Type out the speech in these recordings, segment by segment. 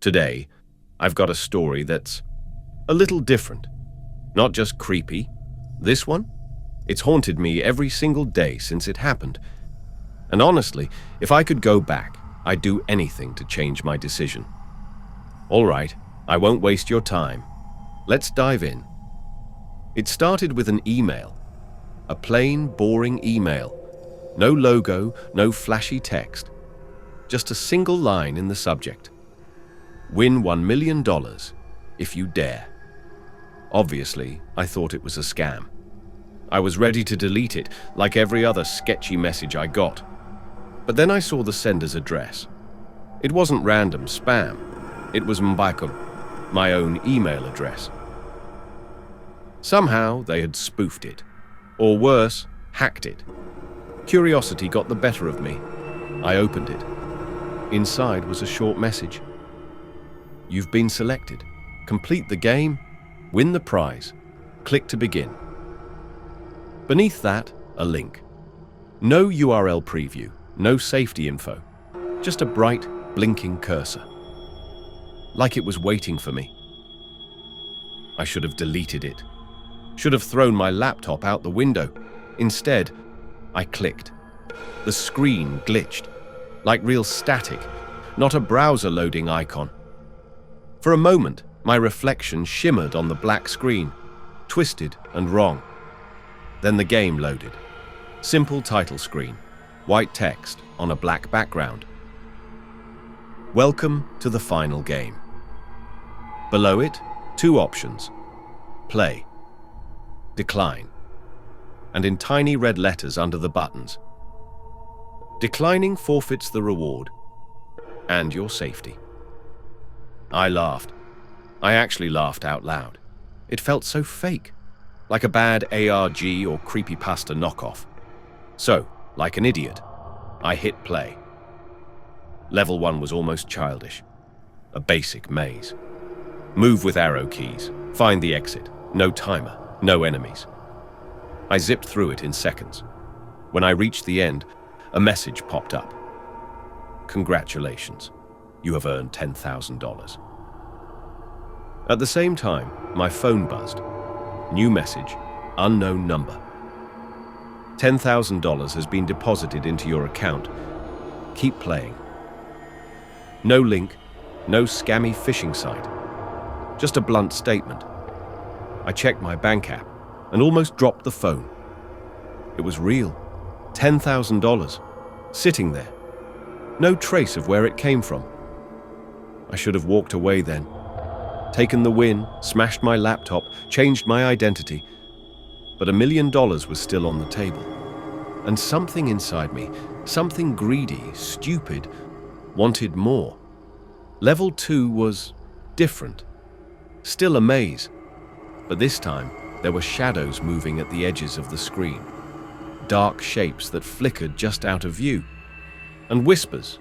Today, I've got a story that's a little different. Not just creepy. This one? It's haunted me every single day since it happened. And honestly, if I could go back, I'd do anything to change my decision. All right, I won't waste your time. Let's dive in. It started with an email. A plain, boring email. No logo, no flashy text. Just a single line in the subject. Win $1 million if you dare. Obviously, I thought it was a scam. I was ready to delete it, like every other sketchy message I got. But then I saw the sender's address. It wasn't random spam. It was Mbacom, my own email address. Somehow they had spoofed it. Or worse, hacked it. Curiosity got the better of me. I opened it. Inside was a short message. You've been selected. Complete the game. Win the prize. Click to begin. Beneath that, a link. No URL preview, no safety info. Just a bright, blinking cursor. Like it was waiting for me. I should have deleted it. Should have thrown my laptop out the window. Instead, I clicked. The screen glitched, like real static, not a browser loading icon. For a moment, my reflection shimmered on the black screen, twisted and wrong. Then the game loaded. Simple title screen, white text on a black background. Welcome to the final game. Below it, two options. Play. Decline. And in tiny red letters under the buttons. Declining forfeits the reward and your safety. I laughed. I actually laughed out loud. It felt so fake, like a bad ARG or creepypasta knockoff. So, like an idiot, I hit play. Level 1 was almost childish. A basic maze. Move with arrow keys, find the exit, no timer, no enemies. I zipped through it in seconds. When I reached the end, a message popped up. Congratulations, you have earned $10,000. At the same time, my phone buzzed. New message, unknown number. $10,000 has been deposited into your account. Keep playing. No link, no scammy phishing site. Just a blunt statement. I checked my bank app and almost dropped the phone. It was real. $10,000. Sitting there. No trace of where it came from. I should have walked away then. Taken the win, smashed my laptop, changed my identity. But $1 million was still on the table. And something inside me, something greedy, stupid, wanted more. Level 2 was different. Still a maze. But this time, there were shadows moving at the edges of the screen. Dark shapes that flickered just out of view. And whispers,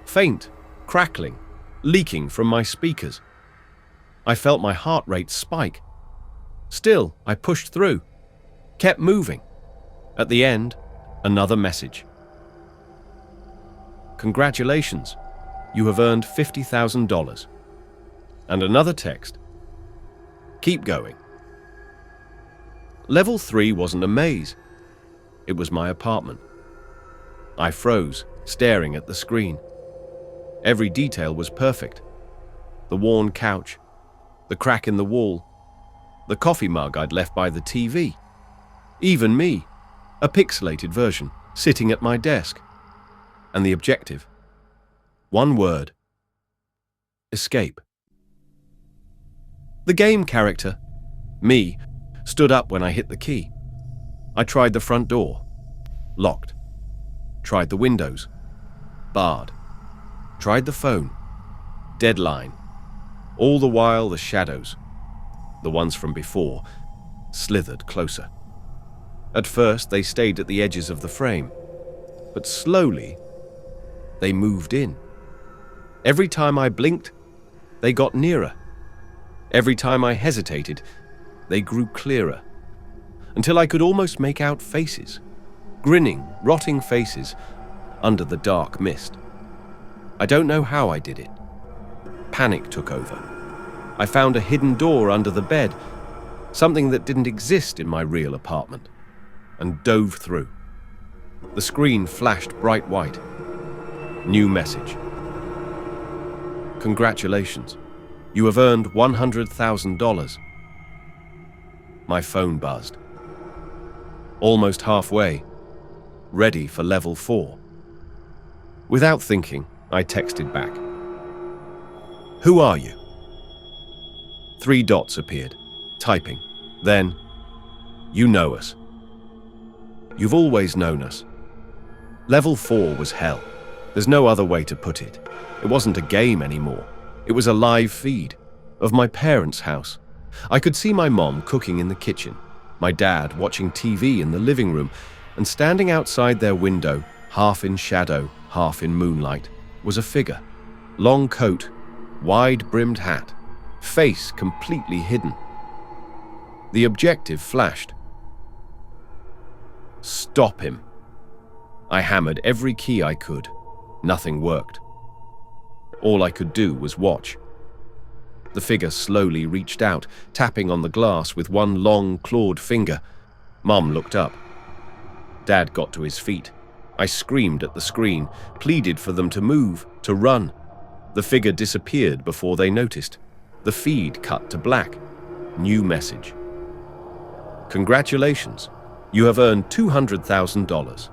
faint, crackling, leaking from my speakers. I felt my heart rate spike. Still, I pushed through, kept moving. At the end, another message. Congratulations, you have earned $50,000. And another text. Keep going. Level 3 wasn't a maze. It was my apartment. I froze, staring at the screen. Every detail was perfect. The worn couch, the crack in the wall, the coffee mug I'd left by the TV. Even me, a pixelated version, sitting at my desk. And the objective. One word. Escape. The game character, me, stood up when I hit the key. I tried the front door. Locked. Tried the windows. Barred. Tried the phone. Deadline. All the while the shadows, the ones from before, slithered closer. At first they stayed at the edges of the frame, but slowly they moved in. Every time I blinked, they got nearer. Every time I hesitated, they grew clearer, until I could almost make out faces, grinning, rotting faces under the dark mist. I don't know how I did it. Panic took over. I found a hidden door under the bed, something that didn't exist in my real apartment, and dove through. The screen flashed bright white. New message. Congratulations. You have earned $100,000. My phone buzzed. Almost halfway, ready for level 4. Without thinking, I texted back. Who are you? 3 dots appeared, typing. Then, you know us. You've always known us. Level 4 was hell. There's no other way to put it. It wasn't a game anymore. It was a live feed of my parents' house. I could see my mom cooking in the kitchen, my dad watching TV in the living room, and standing outside their window, half in shadow, half in moonlight, was a figure. Long coat, wide-brimmed hat, face completely hidden. The objective flashed. Stop him. I hammered every key I could. Nothing worked. All I could do was watch. The figure slowly reached out, tapping on the glass with one long, clawed finger. Mum looked up. Dad got to his feet. I screamed at the screen, pleaded for them to move, to run. The figure disappeared before they noticed. The feed cut to black. New message. Congratulations. You have earned $200,000.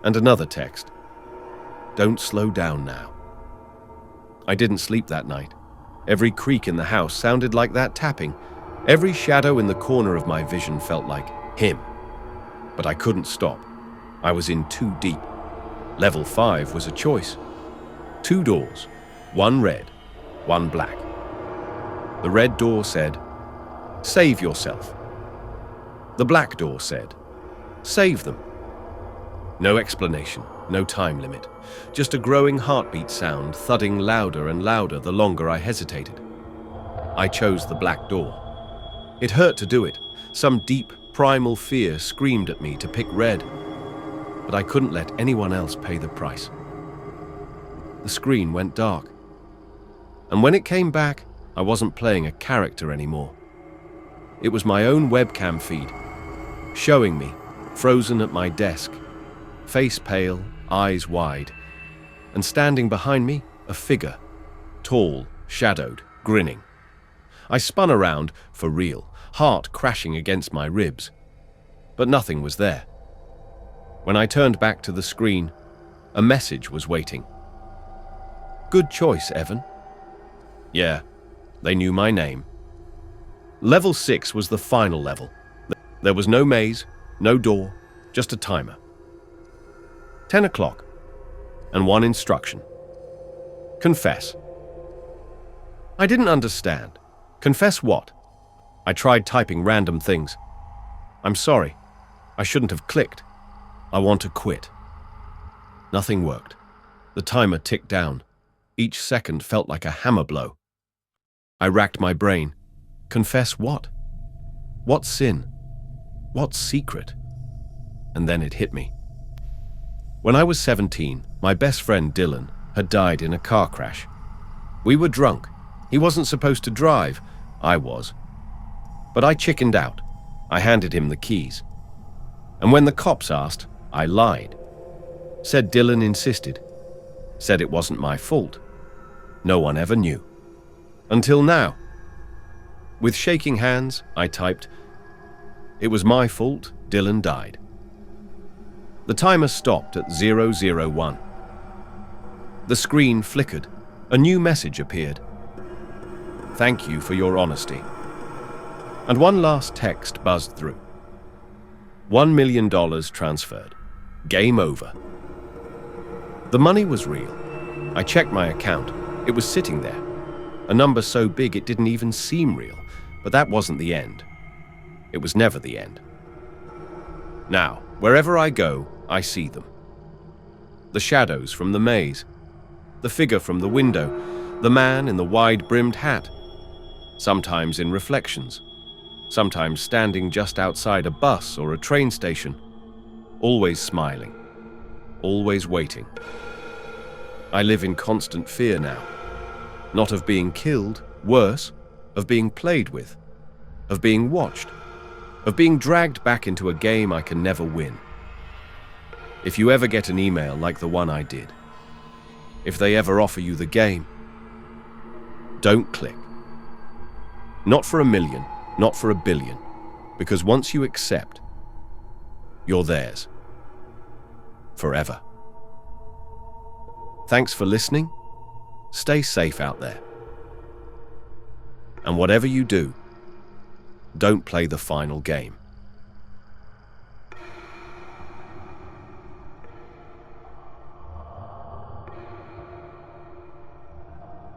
And another text. Don't slow down now. I didn't sleep that night. Every creak in the house sounded like that tapping. Every shadow in the corner of my vision felt like him. But I couldn't stop. I was in too deep. Level 5 was a choice. 2 doors, 1 red, 1 black. The red door said, save yourself. The black door said, save them. No explanation, no time limit. Just a growing heartbeat sound, thudding louder and louder the longer I hesitated. I chose the black door. It hurt to do it. Some deep, primal fear screamed at me to pick red. But I couldn't let anyone else pay the price. The screen went dark. And when it came back, I wasn't playing a character anymore. It was my own webcam feed, showing me, frozen at my desk, face pale, eyes wide, and standing behind me, a figure, tall, shadowed, grinning. I spun around, for real, heart crashing against my ribs. But nothing was there. When I turned back to the screen, a message was waiting. Good choice, Evan. Yeah, they knew my name. Level 6 was the final level. There was no maze, no door, just a timer. 10 o'clock, and one instruction. Confess. I didn't understand. Confess what? I tried typing random things. I'm sorry. I shouldn't have clicked. I want to quit. Nothing worked. The timer ticked down. Each second felt like a hammer blow. I racked my brain. Confess what? What sin? What secret? And then it hit me. When I was 17, my best friend Dylan had died in a car crash. We were drunk. He wasn't supposed to drive. I was. But I chickened out. I handed him the keys. And when the cops asked, I lied. Said Dylan insisted. Said it wasn't my fault. No one ever knew. Until now. With shaking hands, I typed, it was my fault Dylan died. The timer stopped at 001. The screen flickered. A new message appeared. Thank you for your honesty. And one last text buzzed through. $1 million transferred. Game over. The money was real. I checked my account. It was sitting there. A number so big it didn't even seem real. But that wasn't the end. It was never the end. Now, wherever I go, I see them. The shadows from the maze. The figure from the window. The man in the wide-brimmed hat. Sometimes in reflections. Sometimes standing just outside a bus or a train station. Always smiling. Always waiting. I live in constant fear now. Not of being killed, worse, of being played with, of being watched, of being dragged back into a game I can never win. If you ever get an email like the one I did, if they ever offer you the game, don't click. Not for 1 million, not for 1 billion, because once you accept, you're theirs. Forever. Thanks for listening. Stay safe out there. And whatever you do, don't play the final game.